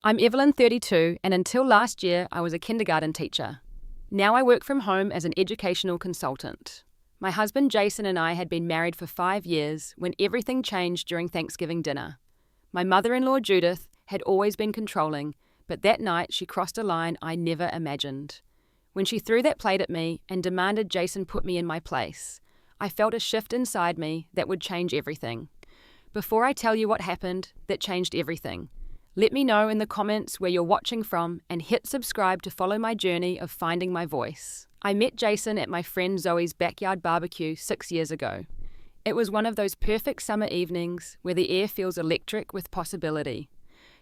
I'm Evelyn, 32, and until last year, I was a kindergarten teacher. Now I work from home as an educational consultant. My husband Jason and I had been married for 5 years when everything changed during Thanksgiving dinner. My mother-in-law Judith had always been controlling, but that night she crossed a line I never imagined. When she threw that plate at me and demanded Jason put me in my place, I felt a shift inside me that would change everything. Before I tell you what happened, that changed everything. Let me know in the comments where you're watching from and hit subscribe to follow my journey of finding my voice. I met Jason at my friend Zoe's backyard barbecue 6 years ago. It was one of those perfect summer evenings where the air feels electric with possibility.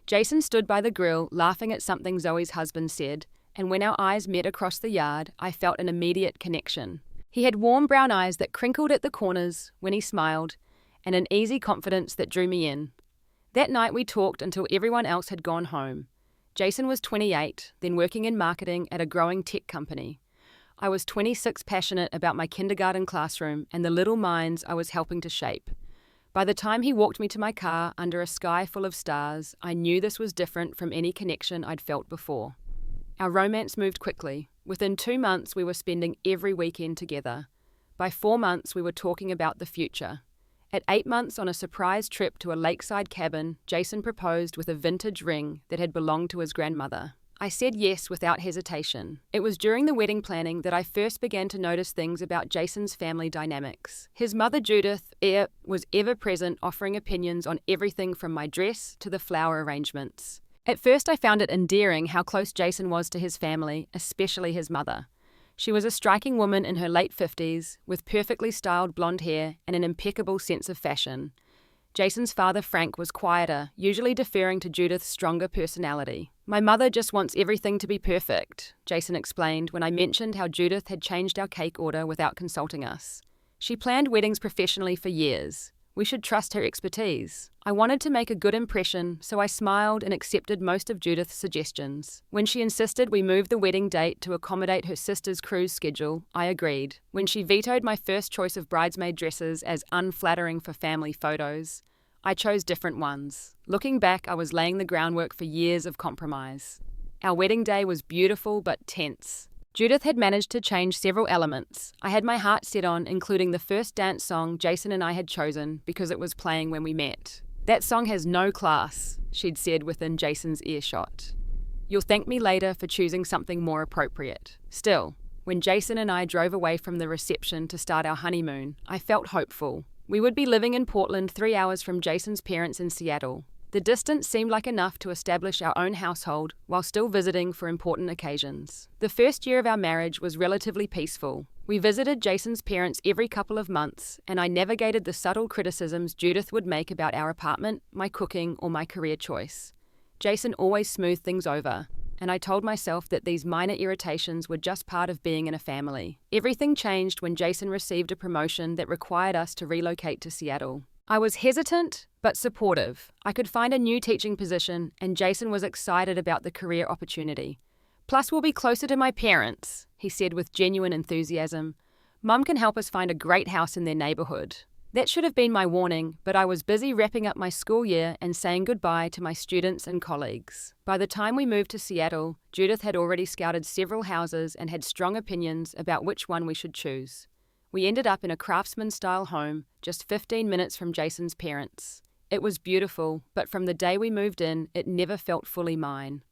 Jason stood by the grill laughing at something Zoe's husband said, and when our eyes met across the yard, I felt an immediate connection. He had warm brown eyes that crinkled at the corners when he smiled, and an easy confidence that drew me in. That night we talked until everyone else had gone home. Jason was 28, then working in marketing at a growing tech company. I was 26, passionate about my kindergarten classroom and the little minds I was helping to shape. By the time he walked me to my car under a sky full of stars, I knew this was different from any connection I'd felt before. Our romance moved quickly. Within 2 months we were spending every weekend together. By 4 months we were talking about the future. At 8 months on a surprise trip to a lakeside cabin, Jason proposed with a vintage ring that had belonged to his grandmother. I said yes without hesitation. It was during the wedding planning that I first began to notice things about Jason's family dynamics. His mother Judith was ever present, offering opinions on everything from my dress to the flower arrangements. At first I found it endearing how close Jason was to his family, especially his mother. She was a striking woman in her late 50s, with perfectly styled blonde hair and an impeccable sense of fashion. Jason's father, Frank, was quieter, usually deferring to Judith's stronger personality. "My mother just wants everything to be perfect," Jason explained when I mentioned how Judith had changed our cake order without consulting us. "She planned weddings professionally for years. We should trust her expertise." I wanted to make a good impression, so I smiled and accepted most of Judith's suggestions. When she insisted we move the wedding date to accommodate her sister's cruise schedule, I agreed. When she vetoed my first choice of bridesmaid dresses as unflattering for family photos, I chose different ones. Looking back, I was laying the groundwork for years of compromise. Our wedding day was beautiful but tense. Judith had managed to change several elements I had my heart set on, including the first dance song Jason and I had chosen because it was playing when we met. "That song has no class," she'd said within Jason's earshot. "You'll thank me later for choosing something more appropriate." Still, when Jason and I drove away from the reception to start our honeymoon, I felt hopeful. We would be living in Portland, 3 hours from Jason's parents in Seattle. The distance seemed like enough to establish our own household while still visiting for important occasions. The first year of our marriage was relatively peaceful. We visited Jason's parents every couple of months, and I navigated the subtle criticisms Judith would make about our apartment, my cooking, or my career choice. Jason always smoothed things over, and I told myself that these minor irritations were just part of being in a family. Everything changed when Jason received a promotion that required us to relocate to Seattle. I was hesitant, but supportive. I could find a new teaching position, and Jason was excited about the career opportunity. "Plus, we'll be closer to my parents," he said with genuine enthusiasm. "Mum can help us find a great house in their neighborhood." That should have been my warning, but I was busy wrapping up my school year and saying goodbye to my students and colleagues. By the time we moved to Seattle, Judith had already scouted several houses and had strong opinions about which one we should choose. We ended up in a craftsman-style home just 15 minutes from Jason's parents. It was beautiful, but from the day we moved in, it never felt fully mine.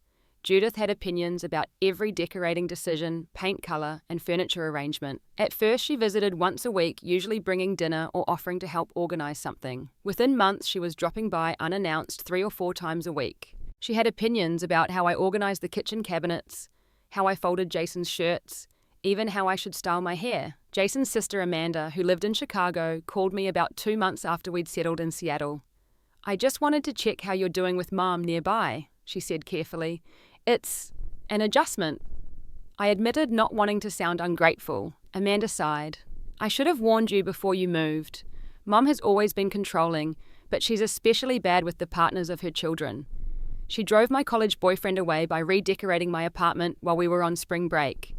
Judith had opinions about every decorating decision, paint color, and furniture arrangement. At first, she visited once a week, usually bringing dinner or offering to help organize something. Within months, she was dropping by unannounced 3 or 4 times a week. She had opinions about how I organized the kitchen cabinets, how I folded Jason's shirts, even how I should style my hair. Jason's sister Amanda, who lived in Chicago, called me about 2 months after we'd settled in Seattle. "I just wanted to check how you're doing with Mom nearby," she said carefully. "It's an adjustment." I admitted, not wanting to sound ungrateful. Amanda sighed. "I should have warned you before you moved. Mom has always been controlling, but she's especially bad with the partners of her children. She drove my college boyfriend away by redecorating my apartment while we were on spring break.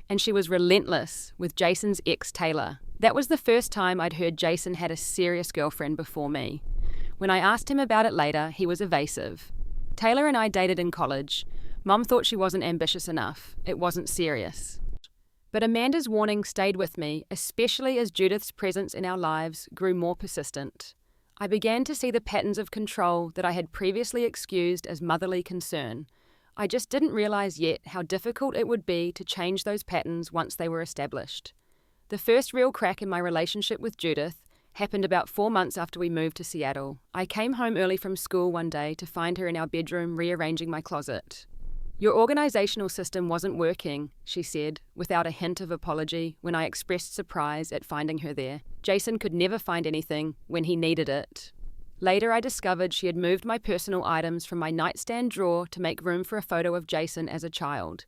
And she was relentless with Jason's ex, Taylor. That was the first time I'd heard Jason had a serious girlfriend before me. When I asked him about it later, he was evasive. Taylor and I dated in college. Mum thought she wasn't ambitious enough. It wasn't serious. But Amanda's warning stayed with me, especially as Judith's presence in our lives grew more persistent. I began to see the patterns of control that I had previously excused as motherly concern. I just didn't realize yet how difficult it would be to change those patterns once they were established. The first real crack in my relationship with Judith happened about 4 months after we moved to Seattle. I came home early from school one day to find her in our bedroom rearranging my closet. "Your organizational system wasn't working," she said, without a hint of apology when I expressed surprise at finding her there. Jason could never find anything when he needed it. Later I discovered she had moved my personal items from my nightstand drawer to make room for a photo of Jason as a child.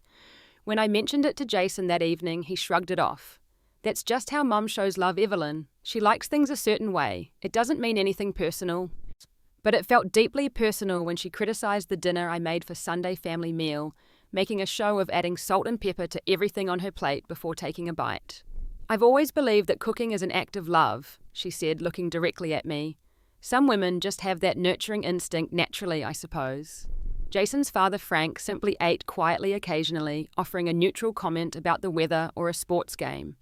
When I mentioned it to Jason that evening, he shrugged it off. "That's just how Mum shows love Evelyn. She likes things a certain way. It doesn't mean anything personal." But it felt deeply personal when she criticized the dinner I made for Sunday family meal, making a show of adding salt and pepper to everything on her plate before taking a bite. "I've always believed that cooking is an act of love," she said, looking directly at me. "Some women just have that nurturing instinct naturally, I suppose." Jason's father, Frank, simply ate quietly occasionally, offering a neutral comment about the weather or a sports game.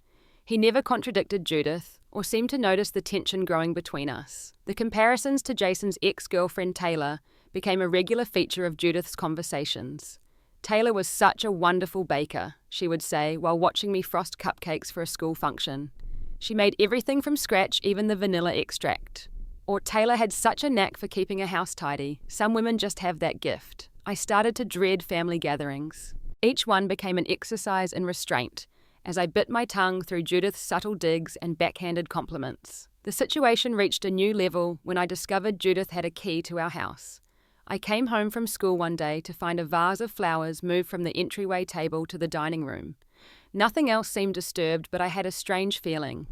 He never contradicted Judith, or seemed to notice the tension growing between us. The comparisons to Jason's ex-girlfriend Taylor became a regular feature of Judith's conversations. "Taylor was such a wonderful baker," she would say while watching me frost cupcakes for a school function. "She made everything from scratch, even the vanilla extract." Or "Taylor had such a knack for keeping a house tidy. Some women just have that gift." I started to dread family gatherings. Each one became an exercise in restraint, as I bit my tongue through Judith's subtle digs and backhanded compliments. The situation reached a new level when I discovered Judith had a key to our house. I came home from school one day to find a vase of flowers moved from the entryway table to the dining room. Nothing else seemed disturbed, but I had a strange feeling.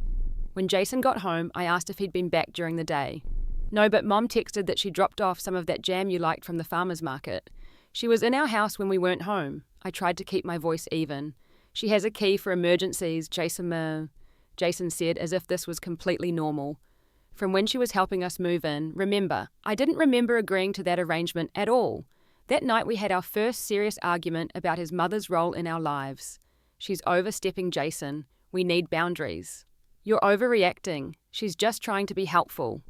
When Jason got home, I asked if he'd been back during the day. "No, but Mom texted that she dropped off some of that jam you liked from the farmer's market. She was in our house when we weren't home." I tried to keep my voice even. "She has a key for emergencies," Jason said, as if this was completely normal. "From when she was helping us move in, remember." I didn't remember agreeing to that arrangement at all. That night we had our first serious argument about his mother's role in our lives. "She's overstepping, Jason. We need boundaries." "You're overreacting. She's just trying to be helpful."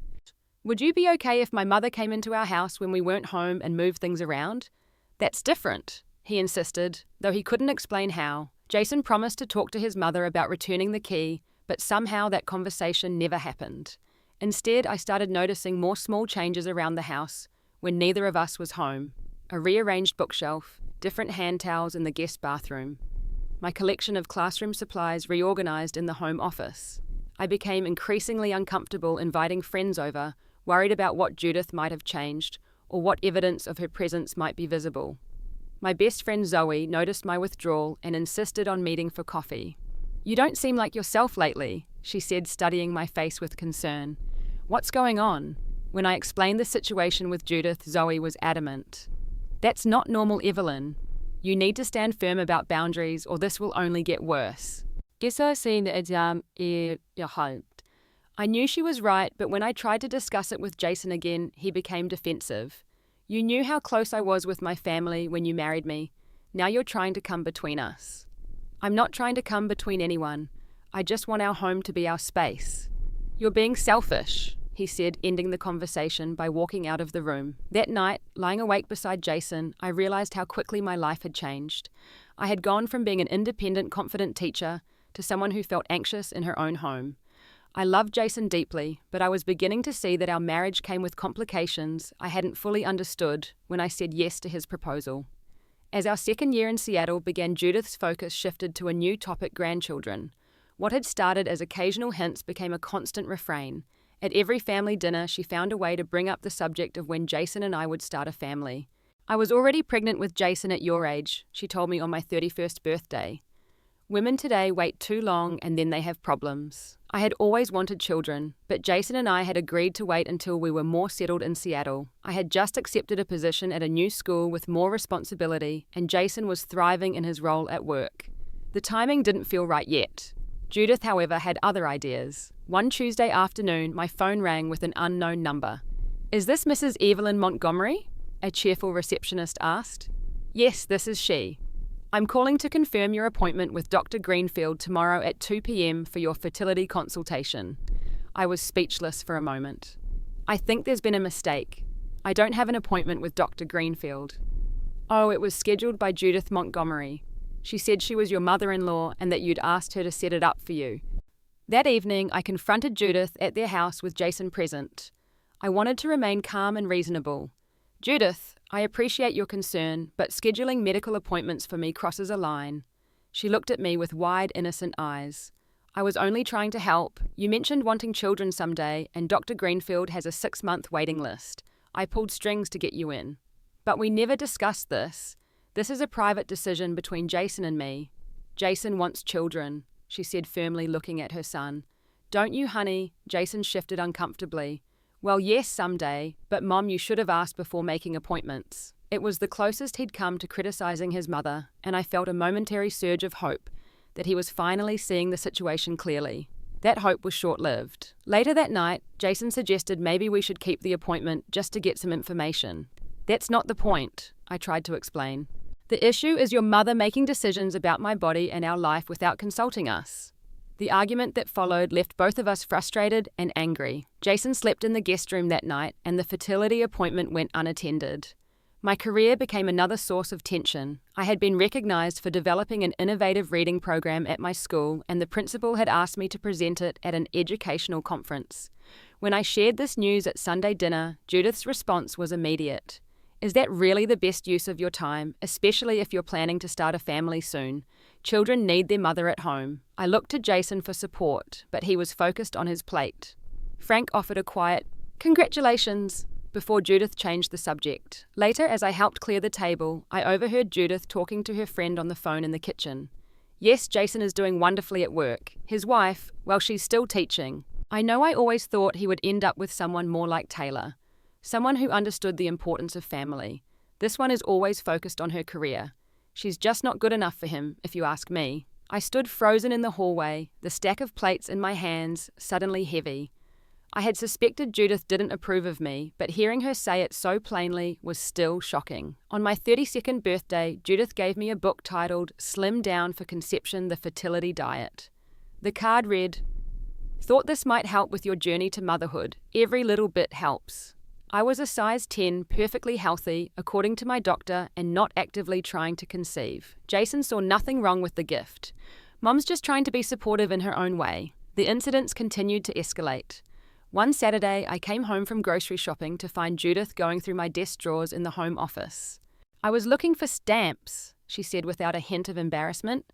"Would you be okay if my mother came into our house when we weren't home and moved things around?" "That's different," he insisted, though he couldn't explain how. Jason promised to talk to his mother about returning the key, but somehow that conversation never happened. Instead, I started noticing more small changes around the house when neither of us was home. A rearranged bookshelf, different hand towels in the guest bathroom. My collection of classroom supplies reorganized in the home office. I became increasingly uncomfortable inviting friends over, worried about what Judith might have changed or what evidence of her presence might be visible. My best friend Zoe noticed my withdrawal and insisted on meeting for coffee. "You don't seem like yourself lately," she said, studying my face with concern. "What's going on?" When I explained the situation with Judith, Zoe was adamant. "That's not normal, Evelyn. You need to stand firm about boundaries or this will only get worse." I knew she was right, but when I tried to discuss it with Jason again, he became defensive. "You knew how close I was with my family when you married me. Now you're trying to come between us." "I'm not trying to come between anyone. I just want our home to be our space." "You're being selfish," he said, ending the conversation by walking out of the room. That night, lying awake beside Jason, I realized how quickly my life had changed. I had gone from being an independent, confident teacher to someone who felt anxious in her own home. I loved Jason deeply, but I was beginning to see that our marriage came with complications I hadn't fully understood when I said yes to his proposal. As our second year in Seattle began, Judith's focus shifted to a new topic: grandchildren. What had started as occasional hints became a constant refrain. At every family dinner, she found a way to bring up the subject of when Jason and I would start a family. "I was already pregnant with Jason at your age," she told me on my 31st birthday. "Women today wait too long and then they have problems." I had always wanted children, but Jason and I had agreed to wait until we were more settled in Seattle. I had just accepted a position at a new school with more responsibility, and Jason was thriving in his role at work. The timing didn't feel right yet. Judith, however, had other ideas. One Tuesday afternoon, my phone rang with an unknown number. "Is this Mrs. Evelyn Montgomery?" a cheerful receptionist asked. Yes, this is she. I'm calling to confirm your appointment with Dr. Greenfield tomorrow at 2 p.m. for your fertility consultation. I was speechless for a moment. I think there's been a mistake. I don't have an appointment with Dr. Greenfield. Oh, it was scheduled by Judith Montgomery. She said she was your mother-in-law and that you'd asked her to set it up for you. That evening, I confronted Judith at their house with Jason present. I wanted to remain calm and reasonable. Judith, I appreciate your concern, but scheduling medical appointments for me crosses a line. She looked at me with wide, innocent eyes. I was only trying to help. You mentioned wanting children someday, and Dr. Greenfield has a 6-month waiting list. I pulled strings to get you in. But we never discussed this. This is a private decision between Jason and me. Jason wants children, she said firmly, looking at her son. Don't you, honey? Jason shifted uncomfortably. Well, yes, someday, but Mom, you should have asked before making appointments. It was the closest he'd come to criticizing his mother, and I felt a momentary surge of hope that he was finally seeing the situation clearly. That hope was short-lived. Later that night, Jason suggested maybe we should keep the appointment just to get some information. That's not the point, I tried to explain. The issue is your mother making decisions about my body and our life without consulting us. The argument that followed left both of us frustrated and angry. Jason slept in the guest room that night, and the fertility appointment went unattended. My career became another source of tension. I had been recognized for developing an innovative reading program at my school, and the principal had asked me to present it at an educational conference. When I shared this news at Sunday dinner, Judith's response was immediate. Is that really the best use of your time, especially if you're planning to start a family soon? Children need their mother at home. I looked to Jason for support, but he was focused on his plate. Frank offered a quiet, "Congratulations," before Judith changed the subject. Later, as I helped clear the table, I overheard Judith talking to her friend on the phone in the kitchen. Yes, Jason is doing wonderfully at work. His wife, well, she's still teaching. I know I always thought he would end up with someone more like Taylor. Someone who understood the importance of family. This one is always focused on her career. She's just not good enough for him, if you ask me. I stood frozen in the hallway, the stack of plates in my hands suddenly heavy. I had suspected Judith didn't approve of me, but hearing her say it so plainly was still shocking. On my 32nd birthday, Judith gave me a book titled Slim Down for Conception: The Fertility Diet. The card read, "Thought this might help with your journey to motherhood. Every little bit helps." I was a size 10, perfectly healthy, according to my doctor, and not actively trying to conceive. Jason saw nothing wrong with the gift. Mom's just trying to be supportive in her own way. The incidents continued to escalate. One Saturday, I came home from grocery shopping to find Judith going through my desk drawers in the home office. "I was looking for stamps," she said without a hint of embarrassment.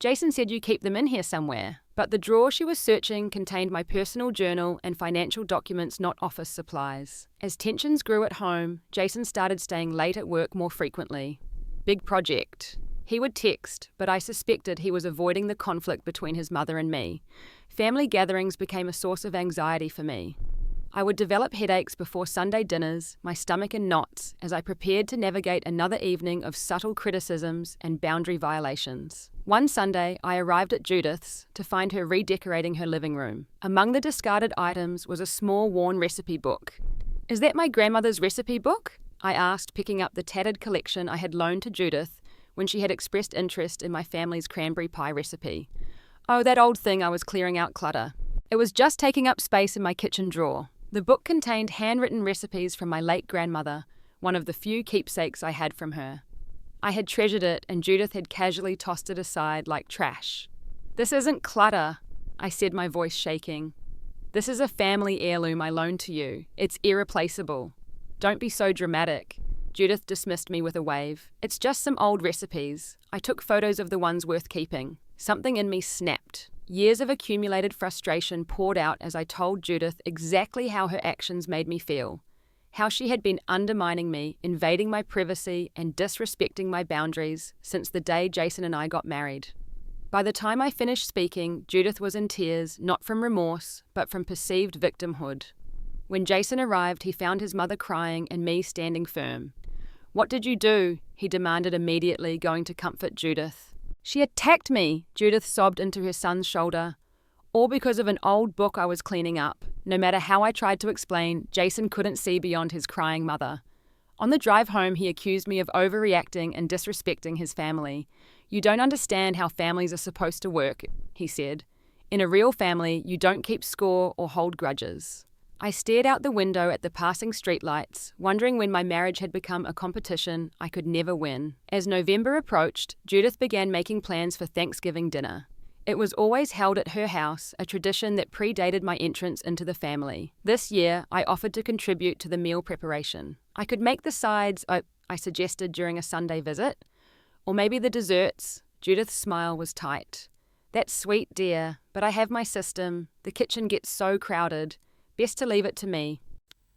"Jason said you keep them in here somewhere." But the drawer she was searching contained my personal journal and financial documents, not office supplies. As tensions grew at home, Jason started staying late at work more frequently. Big project. He would text, but I suspected he was avoiding the conflict between his mother and me. Family gatherings became a source of anxiety for me. I would develop headaches before Sunday dinners, my stomach in knots, as I prepared to navigate another evening of subtle criticisms and boundary violations. One Sunday, I arrived at Judith's to find her redecorating her living room. Among the discarded items was a small, worn recipe book. "Is that my grandmother's recipe book?" I asked, picking up the tattered collection I had loaned to Judith when she had expressed interest in my family's cranberry pie recipe. Oh, that old thing I was clearing out clutter. It was just taking up space in my kitchen drawer. The book contained handwritten recipes from my late grandmother, one of the few keepsakes I had from her. I had treasured it, and Judith had casually tossed it aside like trash. "This isn't clutter," I said, my voice shaking. "This is a family heirloom I loaned to you. It's irreplaceable. Don't be so dramatic." Judith dismissed me with a wave. "It's just some old recipes. I took photos of the ones worth keeping." Something in me snapped. Years of accumulated frustration poured out as I told Judith exactly how her actions made me feel. How she had been undermining me, invading my privacy, and disrespecting my boundaries since the day Jason and I got married. By the time I finished speaking, Judith was in tears, not from remorse, but from perceived victimhood. When Jason arrived, he found his mother crying and me standing firm. "What did you do?" he demanded immediately, going to comfort Judith. "She attacked me," Judith sobbed into her son's shoulder. All because of an old book I was cleaning up. No matter how I tried to explain, Jason couldn't see beyond his crying mother. On the drive home, he accused me of overreacting and disrespecting his family. "You don't understand how families are supposed to work," he said. "In a real family, you don't keep score or hold grudges." I stared out the window at the passing streetlights, wondering when my marriage had become a competition I could never win. As November approached, Judith began making plans for Thanksgiving dinner. It was always held at her house, a tradition that predated my entrance into the family. This year, I offered to contribute to the meal preparation. "I could make the sides," I suggested during a Sunday visit. "Or maybe the desserts." Judith's smile was tight. "That's sweet, dear, but I have my system. The kitchen gets so crowded. Best to leave it to me."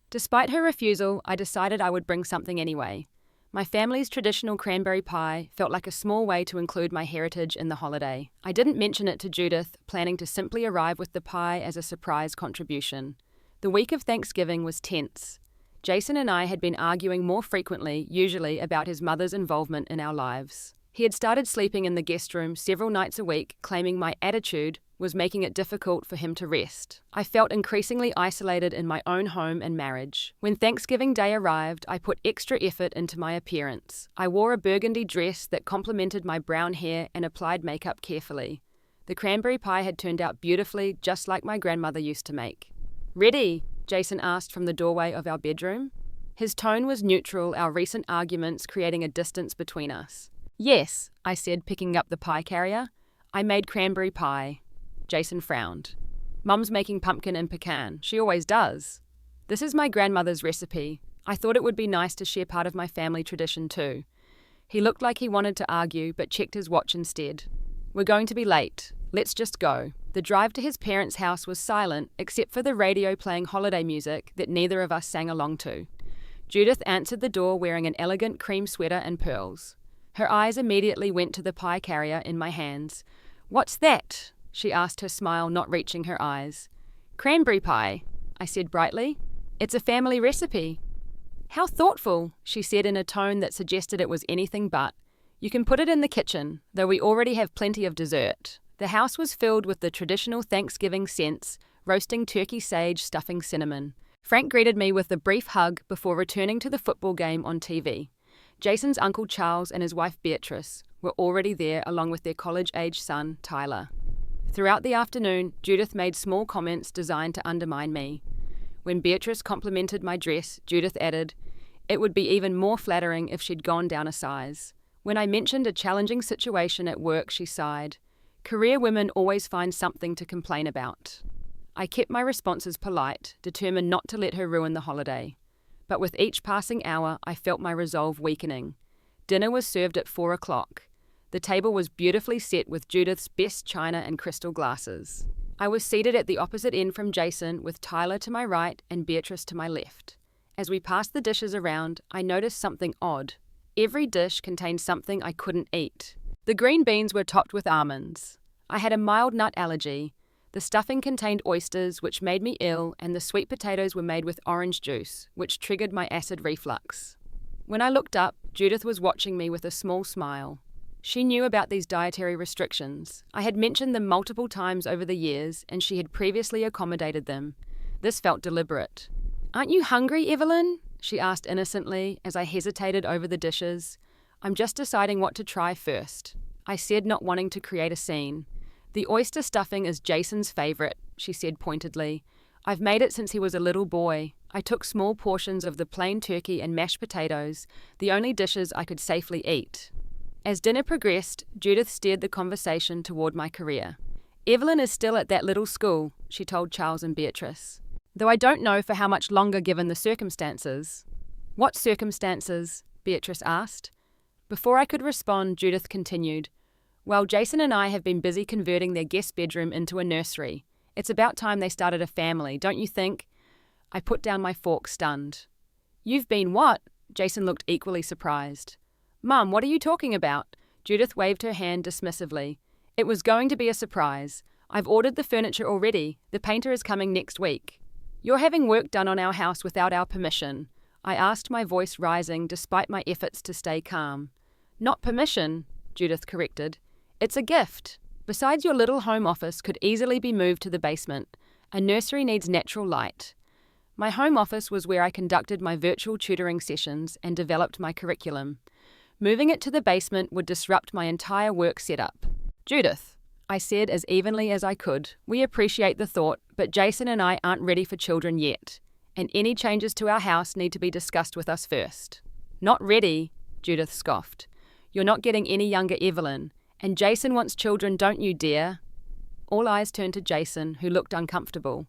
Despite her refusal, I decided I would bring something anyway. My family's traditional cranberry pie felt like a small way to include my heritage in the holiday. I didn't mention it to Judith, planning to simply arrive with the pie as a surprise contribution. The week of Thanksgiving was tense. Jason and I had been arguing more frequently, usually about his mother's involvement in our lives. He had started sleeping in the guest room several nights a week, claiming my attitude was making it difficult for him to rest. I felt increasingly isolated in my own home and marriage. When Thanksgiving Day arrived, I put extra effort into my appearance. I wore a burgundy dress that complemented my brown hair and applied makeup carefully. The cranberry pie had turned out beautifully, just like my grandmother used to make. "Ready?" Jason asked from the doorway of our bedroom. His tone was neutral, our recent arguments creating a distance between us. "Yes," I said, picking up the pie carrier. "I made cranberry pie." Jason frowned. "Mum's making pumpkin and pecan. She always does." "This is my grandmother's recipe. I thought it would be nice to share part of my family tradition too." He looked like he wanted to argue, but checked his watch instead. "We're going to be late. Let's just go." The drive to his parents' house was silent, except for the radio playing holiday music that neither of us sang along to. Judith answered the door wearing an elegant cream sweater and pearls. Her eyes immediately went to the pie carrier in my hands. "What's that?" she asked, her smile not reaching her eyes. "Cranberry pie," I said brightly. "It's a family recipe." "How thoughtful," she said in a tone that suggested it was anything but. "You can put it in the kitchen, though we already have plenty of dessert." The house was filled with the traditional Thanksgiving scents, roasting turkey sage, stuffing cinnamon. Frank greeted me with a brief hug before returning to the football game on TV. Jason's uncle Charles and his wife Beatrice were already there along with their college-age son, Tyler. Throughout the afternoon, Judith made small comments designed to undermine me. When Beatrice complimented my dress, Judith added, "It would be even more flattering if she'd gone down a size." When I mentioned a challenging situation at work, she sighed. Career women always find something to complain about. I kept my responses polite, determined not to let her ruin the holiday. But with each passing hour, I felt my resolve weakening. Dinner was served at 4 o'clock. The table was beautifully set with Judith's best china and crystal glasses. I was seated at the opposite end from Jason, with Tyler to my right and Beatrice to my left. As we passed the dishes around, I noticed something odd. Every dish contained something I couldn't eat. The green beans were topped with almonds. I had a mild nut allergy. The stuffing contained oysters, which made me ill, and the sweet potatoes were made with orange juice, which triggered my acid reflux. When I looked up, Judith was watching me with a small smile. She knew about these dietary restrictions. I had mentioned them multiple times over the years, and she had previously accommodated them. This felt deliberate. "Aren't you hungry, Evelyn?" she asked innocently as I hesitated over the dishes. "I'm just deciding what to try first," I said, not wanting to create a scene. "The oyster stuffing is Jason's favorite," she said pointedly. "I've made it since he was a little boy." I took small portions of the plain turkey and mashed potatoes, the only dishes I could safely eat. As dinner progressed, Judith steered the conversation toward my career. "Evelyn is still at that little school," she told Charles and Beatrice. "Though I don't know for how much longer given the circumstances." "What circumstances?" Beatrice asked. Before I could respond, Judith continued. "Well, Jason and I have been busy converting their guest bedroom into a nursery. It's about time they started a family, don't you think?" I put down my fork, stunned. "You've been what?" Jason looked equally surprised. "Mum, what are you talking about?" Judith waved her hand dismissively. "It was going to be a surprise. I've ordered the furniture already. The painter is coming next week." "You're having work done on our house without our permission," I asked, my voice rising despite my efforts to stay calm. "Not permission," Judith corrected. "It's a gift. Besides, your little home office could easily be moved to the basement. A nursery needs natural light." My home office was where I conducted my virtual tutoring sessions and developed my curriculum. Moving it to the basement would disrupt my entire work setup. Judith, I said as evenly as I could, we appreciate the thought, but Jason and I aren't ready for children yet, and any changes to our house need to be discussed with us first. Not ready, Judith scoffed. You're not getting any younger, Evelyn, and Jason wants children, don't you, dear? All eyes turned to Jason, who looked uncomfortable.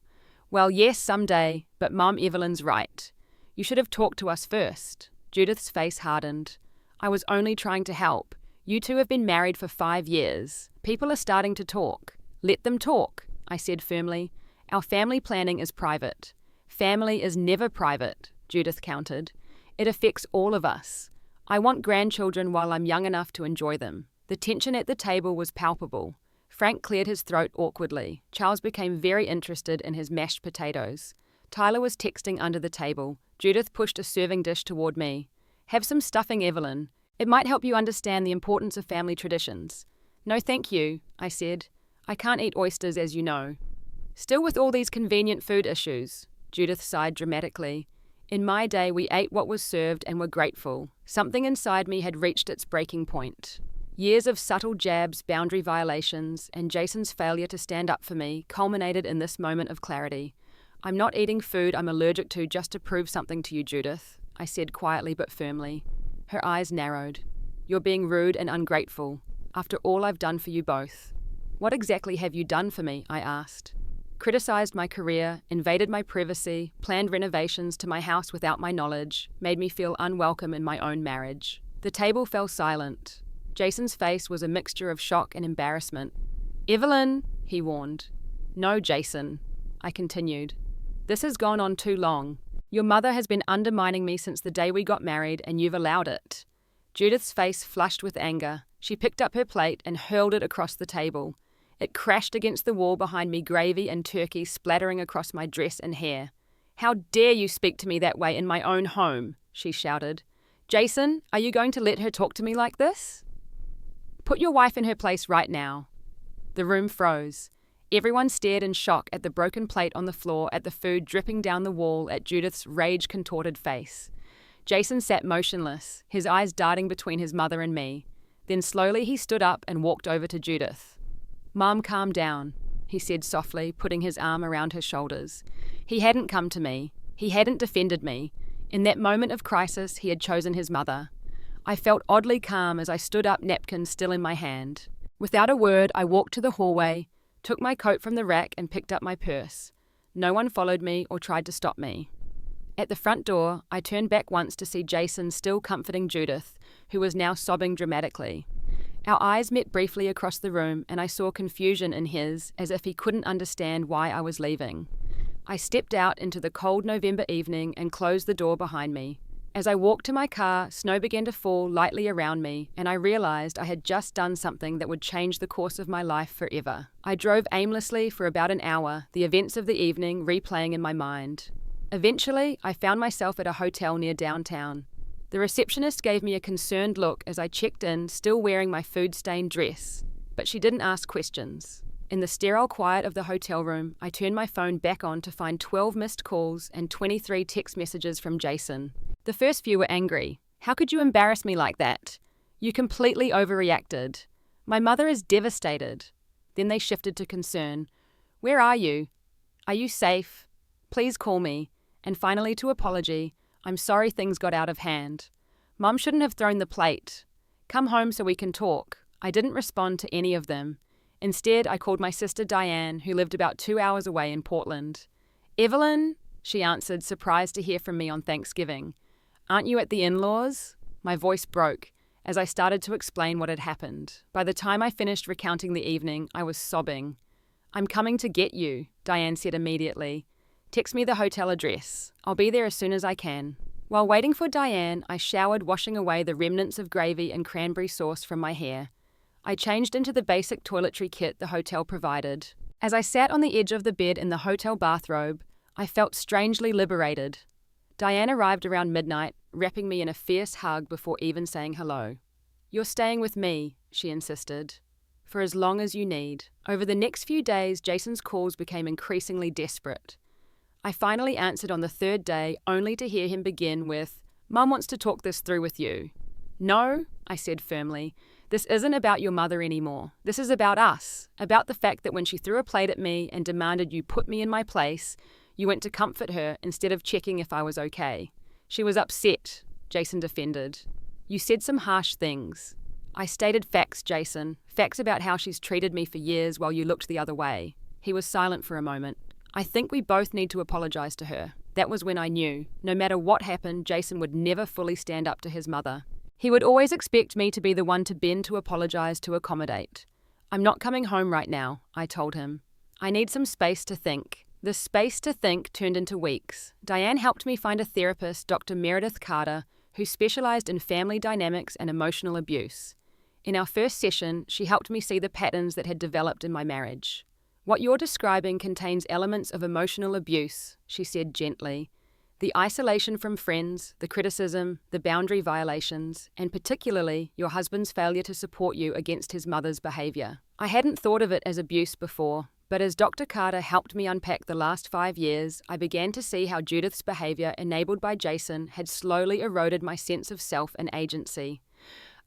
Well, yes, someday, but Mum, Evelyn's right. You should have talked to us first. Judith's face hardened. I was only trying to help. You two have been married for 5 years. People are starting to talk. Let them talk, I said firmly. Our family planning is private. Family is never private, Judith countered. It affects all of us. I want grandchildren while I'm young enough to enjoy them. The tension at the table was palpable. Frank cleared his throat awkwardly. Charles became very interested in his mashed potatoes. Tyler was texting under the table. Judith pushed a serving dish toward me. Have some stuffing, Evelyn. It might help you understand the importance of family traditions. No, thank you, I said. I can't eat oysters, as you know. Still with all these convenient food issues, Judith sighed dramatically. In my day, we ate what was served and were grateful. Something inside me had reached its breaking point. Years of subtle jabs, boundary violations, and Jason's failure to stand up for me culminated in this moment of clarity. I'm not eating food I'm allergic to just to prove something to you, Judith, I said quietly but firmly. Her eyes narrowed. You're being rude and ungrateful, after all I've done for you both. What exactly have you done for me? I asked. Criticized my career, invaded my privacy, planned renovations to my house without my knowledge, made me feel unwelcome in my own marriage. The table fell silent. Jason's face was a mixture of shock and embarrassment. Evelyn, he warned. No, Jason, I continued. This has gone on too long. Your mother has been undermining me since the day we got married, and you've allowed it. Judith's face flushed with anger. She picked up her plate and hurled it across the table. It crashed against the wall behind me, gravy and turkey splattering across my dress and hair. How dare you speak to me that way in my own home, she shouted. Jason, are you going to let her talk to me like this? Put your wife in her place right now. The room froze. Everyone stared in shock at the broken plate on the floor, at the food dripping down the wall, at Judith's rage-contorted face. Jason sat motionless, his eyes darting between his mother and me. Then slowly he stood up and walked over to Judith. Mum, calm down, he said softly, putting his arm around her shoulders. He hadn't come to me. He hadn't defended me. In that moment of crisis, he had chosen his mother. I felt oddly calm as I stood up, napkin still in my hand. Without a word, I walked to the hallway, took my coat from the rack and picked up my purse. No one followed me or tried to stop me. At the front door, I turned back once to see Jason still comforting Judith, who was now sobbing dramatically. Our eyes met briefly across the room, and I saw confusion in his, as if he couldn't understand why I was leaving. I stepped out into the cold November evening and closed the door behind me. As I walked to my car, snow began to fall lightly around me, and I realized I had just done something that would change the course of my life forever. I drove aimlessly for about an hour, the events of the evening replaying in my mind. Eventually, I found myself at a hotel near downtown. The receptionist gave me a concerned look as I checked in, still wearing my food-stained dress, but she didn't ask questions. In the sterile quiet of the hotel room, I turned my phone back on to find 12 missed calls and 23 text messages from Jason. The first few were angry. How could you embarrass me like that? You completely overreacted. My mother is devastated. Then they shifted to concern. Where are you? Are you safe? Please call me. And finally to apology. I'm sorry things got out of hand. Mum shouldn't have thrown the plate. Come home so we can talk. I didn't respond to any of them. Instead, I called my sister Diane, who lived about 2 hours away in Portland. Evelyn, she answered, surprised to hear from me on Thanksgiving. Aren't you at the in-laws? My voice broke as I started to explain what had happened. By the time I finished recounting the evening, I was sobbing. I'm coming to get you, Diane said immediately. Text me the hotel address. I'll be there as soon as I can. While waiting for Diane, I showered, washing away the remnants of gravy and cranberry sauce from my hair. I changed into the basic toiletry kit the hotel provided. As I sat on the edge of the bed in the hotel bathrobe, I felt strangely liberated. Diane arrived around midnight, wrapping me in a fierce hug before even saying hello. You're staying with me, she insisted, for as long as you need. Over the next few days, Jason's calls became increasingly desperate. I finally answered on the third day, only to hear him begin with, "Mum wants to talk this through with you." "No," I said firmly. "This isn't about your mother anymore. This is about us, about the fact that when she threw a plate at me and demanded you put me in my place, you went to comfort her instead of checking if I was okay. She was upset," Jason defended. "You said some harsh things." "I stated facts, Jason. Facts about how she's treated me for years while you looked the other way." He was silent for a moment. "I think we both need to apologize to her." That was when I knew, no matter what happened, Jason would never fully stand up to his mother. He would always expect me to be the one to bend to apologize to accommodate. "I'm not coming home right now," I told him. "I need some space to think." The space to think turned into weeks. Diane helped me find a therapist, Dr. Meredith Carter, who specialized in family dynamics and emotional abuse. In our first session, she helped me see the patterns that had developed in my marriage. "What you're describing contains elements of emotional abuse," she said gently. "The isolation from friends, the criticism, the boundary violations, and particularly your husband's failure to support you against his mother's behavior." I hadn't thought of it as abuse before, but as Dr. Carter helped me unpack the last 5 years, I began to see how Judith's behavior, enabled by Jason, had slowly eroded my sense of self and agency.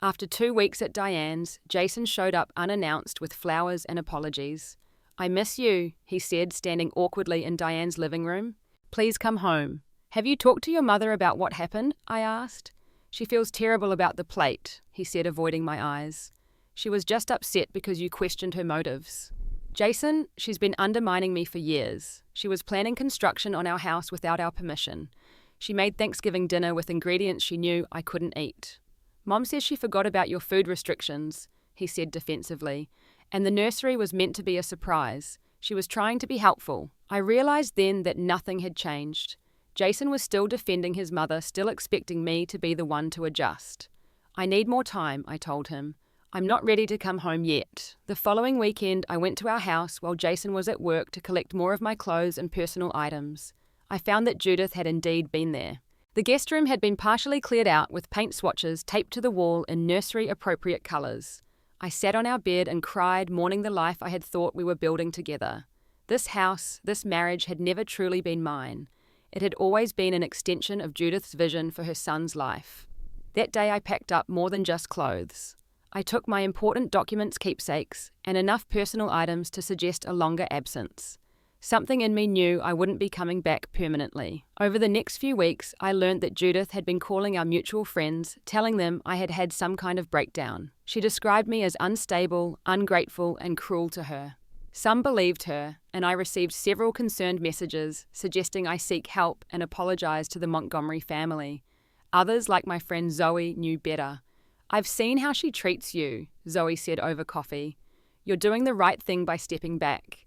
After 2 weeks at Diane's, Jason showed up unannounced with flowers and apologies. "I miss you," he said, standing awkwardly in Diane's living room. "Please come home." "Have you talked to your mother about what happened?" I asked. "She feels terrible about the plate," he said, avoiding my eyes. "She was just upset because you questioned her motives." "Jason, she's been undermining me for years. She was planning construction on our house without our permission. She made Thanksgiving dinner with ingredients she knew I couldn't eat." "Mom says she forgot about your food restrictions," he said defensively, "and the nursery was meant to be a surprise. She was trying to be helpful." I realized then that nothing had changed. Jason was still defending his mother, still expecting me to be the one to adjust. "I need more time," I told him. "I'm not ready to come home yet." The following weekend, I went to our house while Jason was at work to collect more of my clothes and personal items. I found that Judith had indeed been there. The guest room had been partially cleared out with paint swatches taped to the wall in nursery-appropriate colours. I sat on our bed and cried, mourning the life I had thought we were building together. This house, this marriage had never truly been mine. It had always been an extension of Judith's vision for her son's life. That day I packed up more than just clothes. I took my important documents, keepsakes, and enough personal items to suggest a longer absence. Something in me knew I wouldn't be coming back permanently. Over the next few weeks, I learned that Judith had been calling our mutual friends, telling them I had had some kind of breakdown. She described me as unstable, ungrateful, and cruel to her. Some believed her, and I received several concerned messages suggesting I seek help and apologize to the Montgomery family. Others, like my friend Zoe, knew better. "I've seen how she treats you," Zoe said over coffee. "You're doing the right thing by stepping back."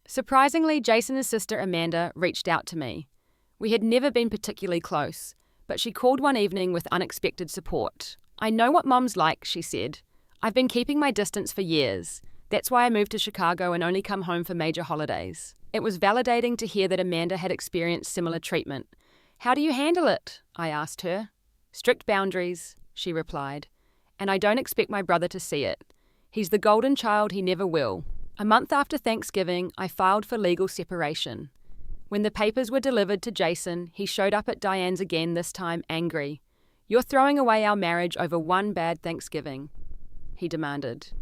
Surprisingly, Jason's sister Amanda reached out to me. We had never been particularly close, but she called one evening with unexpected support. "I know what Mom's like," she said. "I've been keeping my distance for years. That's why I moved to Chicago and only come home for major holidays." It was validating to hear that Amanda had experienced similar treatment. "How do you handle it?" I asked her. "Strict boundaries," she replied. "And I don't expect my brother to see it. He's the golden child, he never will." A month after Thanksgiving, I filed for legal separation. When the papers were delivered to Jason, he showed up at Diane's again, this time angry. "You're throwing away our marriage over one bad Thanksgiving," he demanded.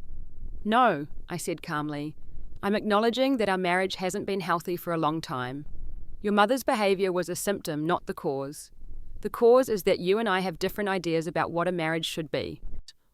"No," I said calmly. "I'm acknowledging that our marriage hasn't been healthy for a long time. Your mother's behavior was a symptom, not the cause. The cause is that you and I have different ideas about what a marriage should be."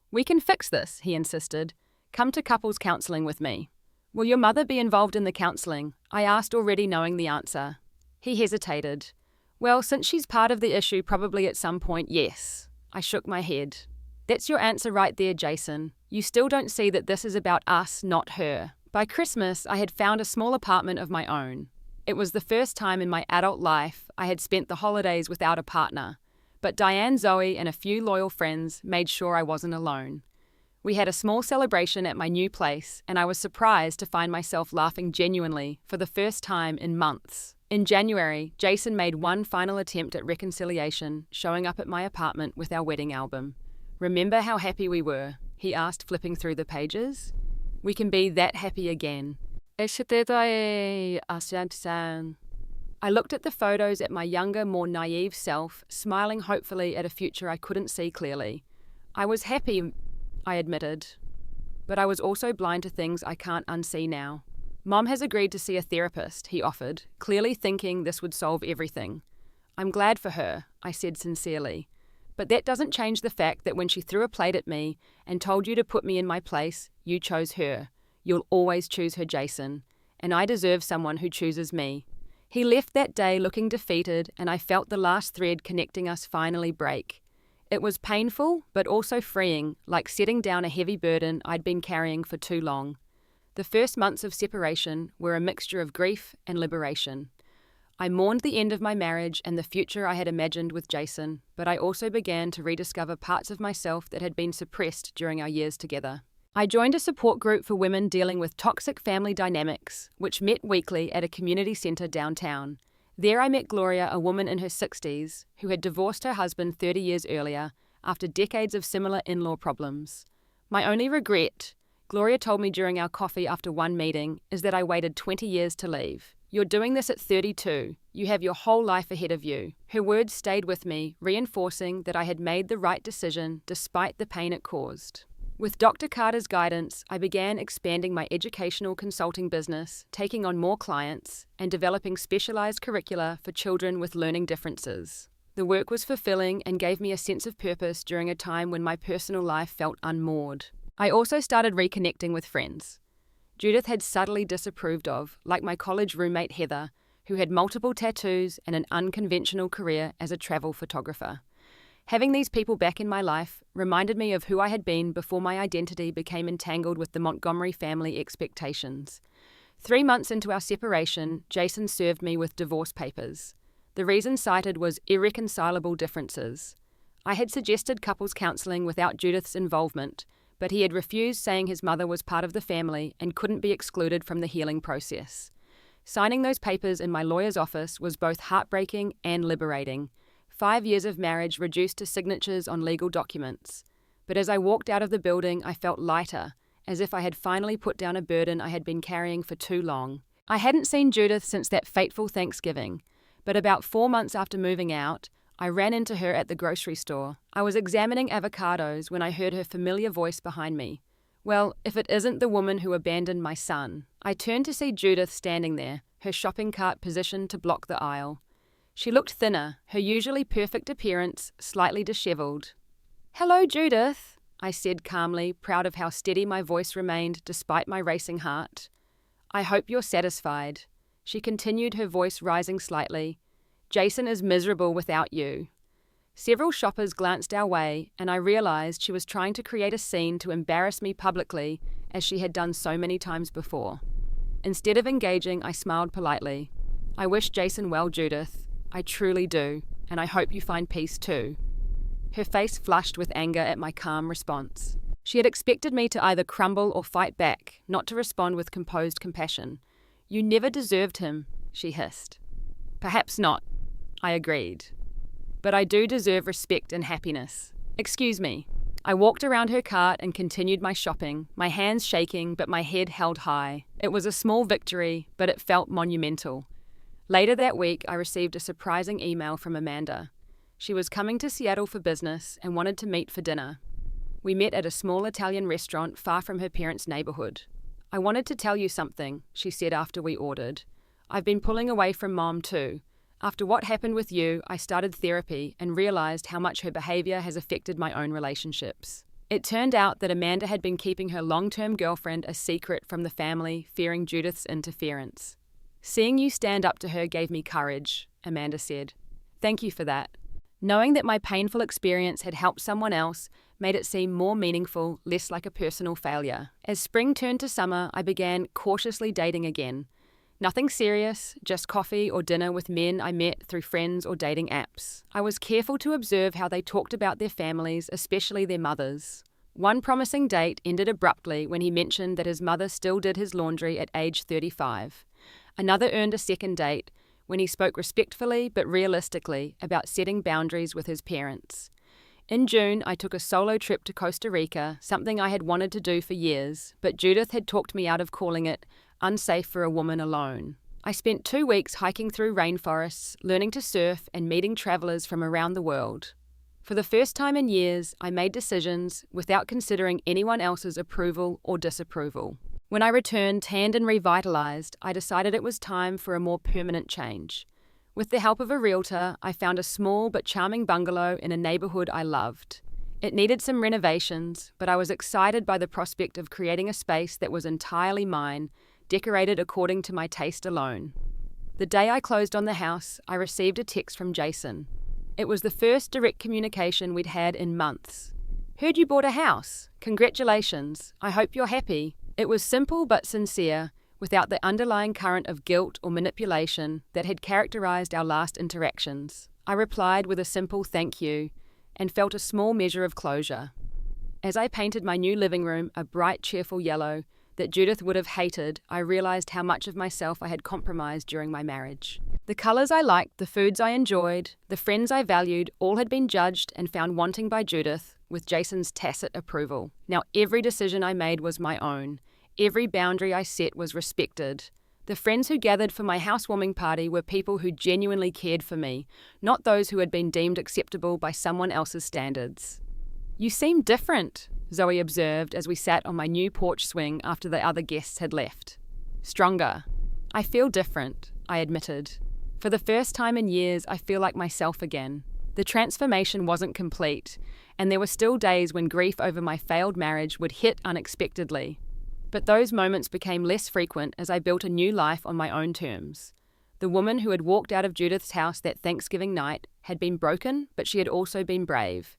"We can fix this," he insisted. "Come to couples counseling with me." "Will your mother be involved in the counseling?" I asked, already knowing the answer. He hesitated. "Well, since she's part of the issue, probably at some point, yes." I shook my head. "That's your answer right there, Jason. You still don't see that this is about us, not her." By Christmas, I had found a small apartment of my own. It was the first time in my adult life I had spent the holidays without a partner, but Diane, Zoe, and a few loyal friends made sure I wasn't alone. We had a small celebration at my new place, and I was surprised to find myself laughing genuinely for the first time in months. In January, Jason made one final attempt at reconciliation, showing up at my apartment with our wedding album. "Remember how happy we were?" he asked, flipping through the pages. "We can be that happy again." 시대자의 아시안티산 I looked at the photos at my younger, more naive self, smiling hopefully at a future I couldn't see clearly. I was happy, I admitted, but I was also blind to things I can't unsee now. Mom has agreed to see a therapist, he offered, clearly thinking this would solve everything. I'm glad for her, I said sincerely. But that doesn't change the fact that when she threw a plate at me and told you to put me in my place, you chose her. You'll always choose her, Jason, and I deserve someone who chooses me. He left that day looking defeated, and I felt the last thread connecting us finally break. It was painful, but also freeing, like setting down a heavy burden I'd been carrying for too long. The first months of separation were a mixture of grief and liberation. I mourned the end of my marriage and the future I had imagined with Jason, but I also began to rediscover parts of myself that had been suppressed during our years together. I joined a support group for women dealing with toxic family dynamics, which met weekly at a community centre downtown. There I met Gloria, a woman in her 60s, who had divorced her husband 30 years earlier after decades of similar in-law problems. My only regret, Gloria told me during our coffee after one meeting, is that I waited 20 years to leave. You're doing this at 32. You have your whole life ahead of you. Her words stayed with me, reinforcing that I had made the right decision despite the pain it caused. With Dr. Carter's guidance, I began expanding my educational consulting business, taking on more clients, and developing specialized curricula for children with learning differences. The work was fulfilling and gave me a sense of purpose during a time when my personal life felt unmoored. I also started reconnecting with friends. Judith had subtly disapproved of, like my college roommate Heather, who had multiple tattoos and an unconventional career as a travel photographer. Having these people back in my life reminded me of who I had been before my identity became entangled with the Montgomery family expectations. 3 months into our separation, Jason served me with divorce papers. The reason cited was irreconcilable differences. I had suggested couples counselling without Judith's involvement, but he had refused, saying his mother was part of the family and couldn't be excluded from the healing process. Signing those papers in my lawyer's office was both heartbreaking and liberating. 5 years of marriage reduced to signatures on legal documents. But as I walked out of the building, I felt lighter, as if I had finally put down a burden I had been carrying for too long. I hadn't seen Judith since that fateful Thanksgiving, but about 4 months after moving out, I ran into her at the grocery store. I was examining avocados when I heard her familiar voice behind me. Well, if it isn't the woman who abandoned my son. I turned to see Judith standing there, her shopping cart positioned to block the aisle. She looked thinner, her usually perfect appearance slightly disheveled. "Hello, Judith," I said calmly, proud of how steady my voice remained despite my racing heart. "I hope you're satisfied," she continued, her voice rising slightly. "Jason is miserable without you." Several shoppers glanced our way, and I realized she was trying to create a scene to embarrass me publicly, as she had done so many times before. Instead of engaging, I smiled politely. "I wish Jason well, Judith. I truly do, and I hope you find peace too." Her face flushed with anger at my calm response. She had expected me to either crumble or fight back, not to respond with composed compassion. "You never deserved him," she hissed. "Perhaps not," I agreed. "But I do deserve respect and happiness. Excuse me." I walked around her cart and continued my shopping, my hands shaking but my head held high. It was a small victory, but it felt monumental. Later that week, I received a surprising email from Amanda. She was coming to Seattle for business and wanted to meet for dinner. We met at a small Italian restaurant far from her parents' neighborhood. "I wanted to tell you something," she said after we ordered. "I've been pulling away from Mom too. After what happened with you, I started therapy and realized how much her behavior has affected my own relationships." It turned out that Amanda had been keeping her long-term girlfriend a secret from the family, fearing Judith's interference. "Seeing you stand up to her gave me courage," Amanda said. "Thank you for that. Knowing that my painful experience had helped someone else made it seem more meaningful, less like a personal failure." As spring turned to summer, I began cautiously dating again. Nothing serious, just coffee or dinner with men I met through friends or dating apps. I was careful to observe how they talked about their families, especially their mothers. One promising date ended abruptly when he mentioned that his mother still did his laundry at age 35. Another earned a second date when he spoke respectfully but realistically about setting boundaries with his parents. In June, I took a solo trip to Costa Rica, something I had wanted to do for years, but Judith had talked me out of calling it unsafe for a woman alone. I spent 2 weeks hiking through rainforests, learning to surf and meeting travelers from around the world. For the first time in years, I made decisions without considering anyone else's approval or disapproval. When I returned tanned and revitalized, I decided it was time for a more permanent change. With the help of a realtor, I found a small but charming bungalow in a neighborhood I loved. It needed some renovations, but I was excited by the prospect of creating a space that was entirely mine, decorated according to my taste alone. The day I closed on the house, I received a text from Jason. It was the first direct communication we'd had in months. "Heard you bought a house. Congratulations. I hope you're happy." It was simple but sincere, without the underlying current of guilt or manipulation that had characterized our last interactions. I replied with a simple thank you and felt a small measure of closure. As I painted my new living room a bright, cheerful yellow that Judith would have hated, I realized how much of myself I had compromised during my marriage. The colors I liked, the foods I enjoyed, the friends I valued, all had been judged and found wanting by Judith, with Jason's tacit approval. Now every decision I made was my own. Every boundary I set was respected. The friends who gathered for my housewarming party were people who genuinely cared for me, not those who had been deemed acceptable by someone else's standards. "You seem different," Zoe observed as we sat on my new porch swing after the other guests had left. "Stronger. I feel different," I admitted. "For the first time in years, I feel like myself again." The transformation wasn't complete, and there were still days when grief over my failed marriage would hit unexpectedly. But those moments became less frequent as I built a new life on my own terms. The woman who had walked out of Judith's house that Thanksgiving night had been broken, but she had also been brave.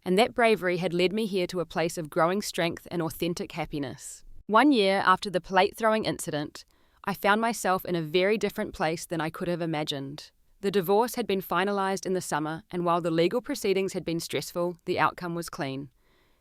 And that bravery had led me here to a place of growing strength and authentic happiness. 1 year after the plate-throwing incident, I found myself in a very different place than I could have imagined. The divorce had been finalized in the summer, and while the legal proceedings had been stressful, the outcome was clean.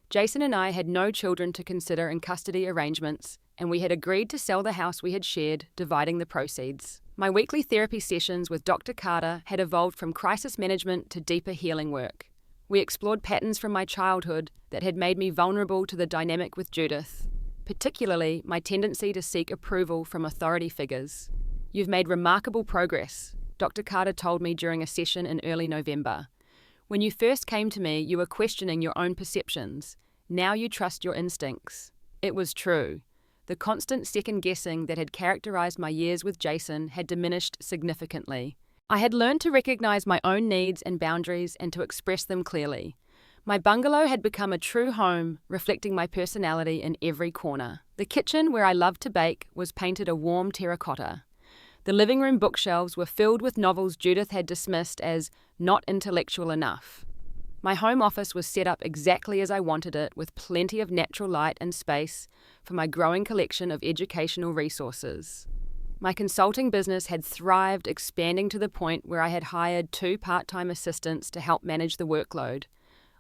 Jason and I had no children to consider in custody arrangements, and we had agreed to sell the house we had shared, dividing the proceeds. My weekly therapy sessions with Dr. Carter had evolved from crisis management to deeper healing work. We explored patterns from my childhood that had made me vulnerable to the dynamic with Judith, particularly my tendency to seek approval from authority figures. "You've made remarkable progress," Dr. Carter told me during a session in early November. "When you first came to me, you were questioning your own perceptions. Now you trust your instincts." It was true. The constant second-guessing that had characterized my years with Jason had diminished significantly. I had learned to recognize my own needs and boundaries and to express them clearly. My bungalow had become a true home, reflecting my personality in every corner. The kitchen, where I loved to bake, was painted a warm terracotta. The living room bookshelves were filled with novels Judith had dismissed as not intellectual enough. My home office was set up exactly as I wanted it, with plenty of natural light and space for my growing collection of educational resources. My consulting business had thrived, expanding to the point where I had hired 2 part-time assistants to help manage the workload.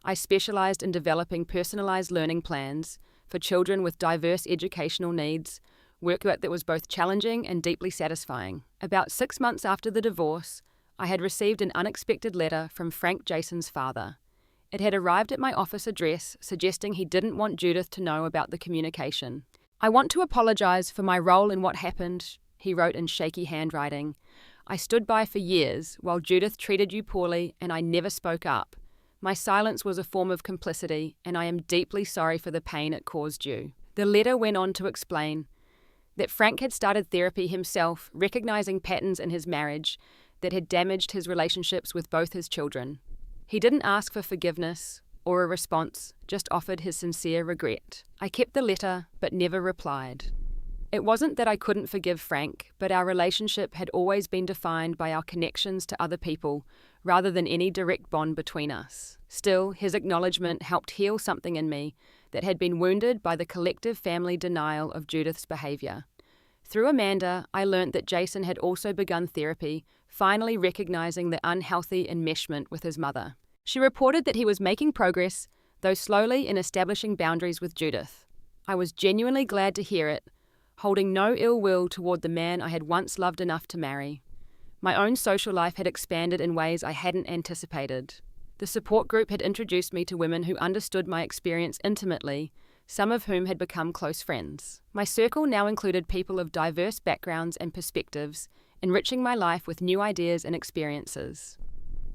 I specialized in developing personalized learning plans for children with diverse educational needs, work that was both challenging and deeply satisfying. About 6 months after the divorce, I had received an unexpected letter from Frank, Jason's father. It had arrived at my office address, suggesting he didn't want Judith to know about the communication. "I want to apologize for my role in what happened," he wrote in shaky handwriting. "I stood by for years while Judith treated you poorly, and I never spoke up. My silence was a form of complicity, and I am deeply sorry for the pain it caused you." The letter went on to explain that Frank had started therapy himself, recognizing patterns in his marriage that had damaged his relationships with both his children. He didn't ask for forgiveness or a response, just offered his sincere regret. I kept the letter, but never replied. It wasn't that I couldn't forgive Frank, but our relationship had always been defined by our connections to other people, rather than any direct bond between us. Still, his acknowledgement helped heal something in me that had been wounded by the collective family denial of Judith's behavior. Through Amanda, I learnt that Jason had also begun therapy, finally recognizing the unhealthy enmeshment with his mother. She reported that he was making progress, though slowly, in establishing boundaries with Judith. I was genuinely glad to hear it, holding no ill will toward the man I had once loved enough to marry. My own social life had expanded in ways I hadn't anticipated. The support group had introduced me to women who understood my experience intimately, some of whom had become close friends. My circle now included people of diverse backgrounds and perspectives, enriching my life with new ideas and experiences.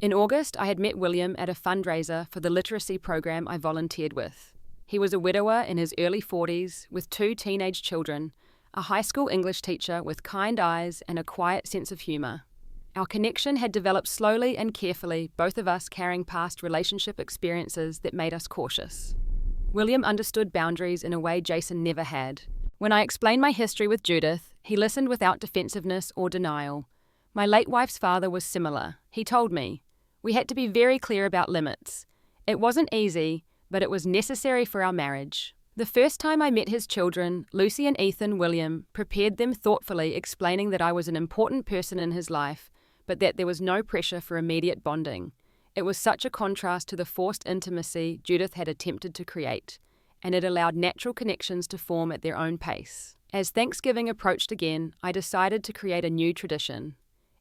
In August, I had met William at a fundraiser for the literacy program I volunteered with. He was a widower in his early 40s with 2 teenage children, a high school English teacher with kind eyes and a quiet sense of humour. Our connection had developed slowly and carefully, both of us carrying past relationship experiences that made us cautious. William understood boundaries in a way Jason never had. When I explained my history with Judith, he listened without defensiveness or denial. My late wife's father was similar. He told me, we had to be very clear about limits. It wasn't easy, but it was necessary for our marriage. The first time I met his children, Lucy and Ethan, William prepared them thoughtfully, explaining that I was an important person in his life, but that there was no pressure for immediate bonding. It was such a contrast to the forced intimacy Judith had attempted to create, and it allowed natural connections to form at their own pace. As Thanksgiving approached again, I decided to create a new tradition.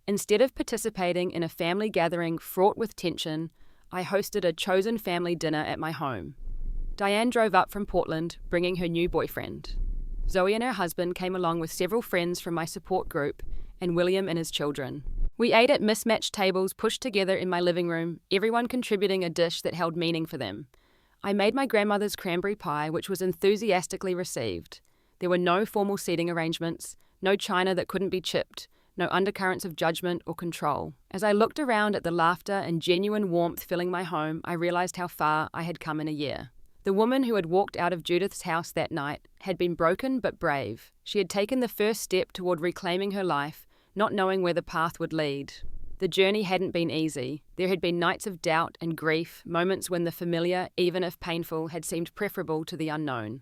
Instead of participating in a family gathering fraught with tension, I hosted a chosen family dinner at my home. Diane drove up from Portland, bringing her new boyfriend. Zoe and her husband came along with several friends from my support group, and William and his children. We ate at mismatched tables pushed together in my living room, everyone contributing a dish that held meaning for them. I made my grandmother's cranberry pie, which was enthusiastically received. There were no formal seating arrangements, no china that couldn't be chipped, no undercurrents of judgment or control. As I looked around at the laughter and genuine warmth filling my home, I realized how far I had come in a year. The woman who had walked out of Judith's house that night had been broken but brave. She had taken the first step toward reclaiming her life, not knowing where the path would lead. The journey hadn't been easy. There had been nights of doubt and grief, moments when the familiar, even if painful, had seemed preferable to the unknown.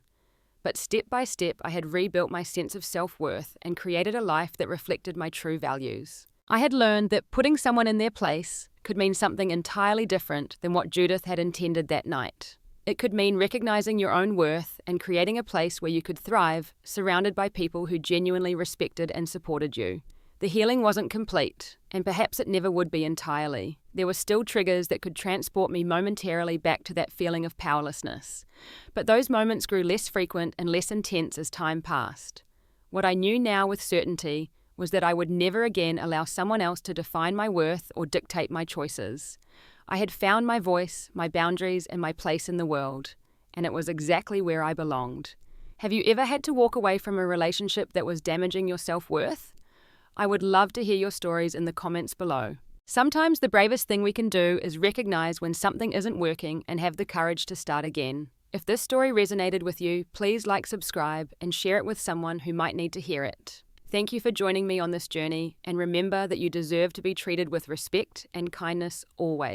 But step by step, I had rebuilt my sense of self-worth and created a life that reflected my true values. I had learned that putting someone in their place could mean something entirely different than what Judith had intended that night. It could mean recognizing your own worth and creating a place where you could thrive, surrounded by people who genuinely respected and supported you. The healing wasn't complete, and perhaps it never would be entirely. There were still triggers that could transport me momentarily back to that feeling of powerlessness. But those moments grew less frequent and less intense as time passed. What I knew now with certainty was that I would never again allow someone else to define my worth or dictate my choices. I had found my voice, my boundaries, and my place in the world, and it was exactly where I belonged. Have you ever had to walk away from a relationship that was damaging your self-worth? I would love to hear your stories in the comments below. Sometimes the bravest thing we can do is recognize when something isn't working and have the courage to start again. If this story resonated with you, please like, subscribe, and share it with someone who might need to hear it. Thank you for joining me on this journey, and remember that you deserve to be treated with respect and kindness always.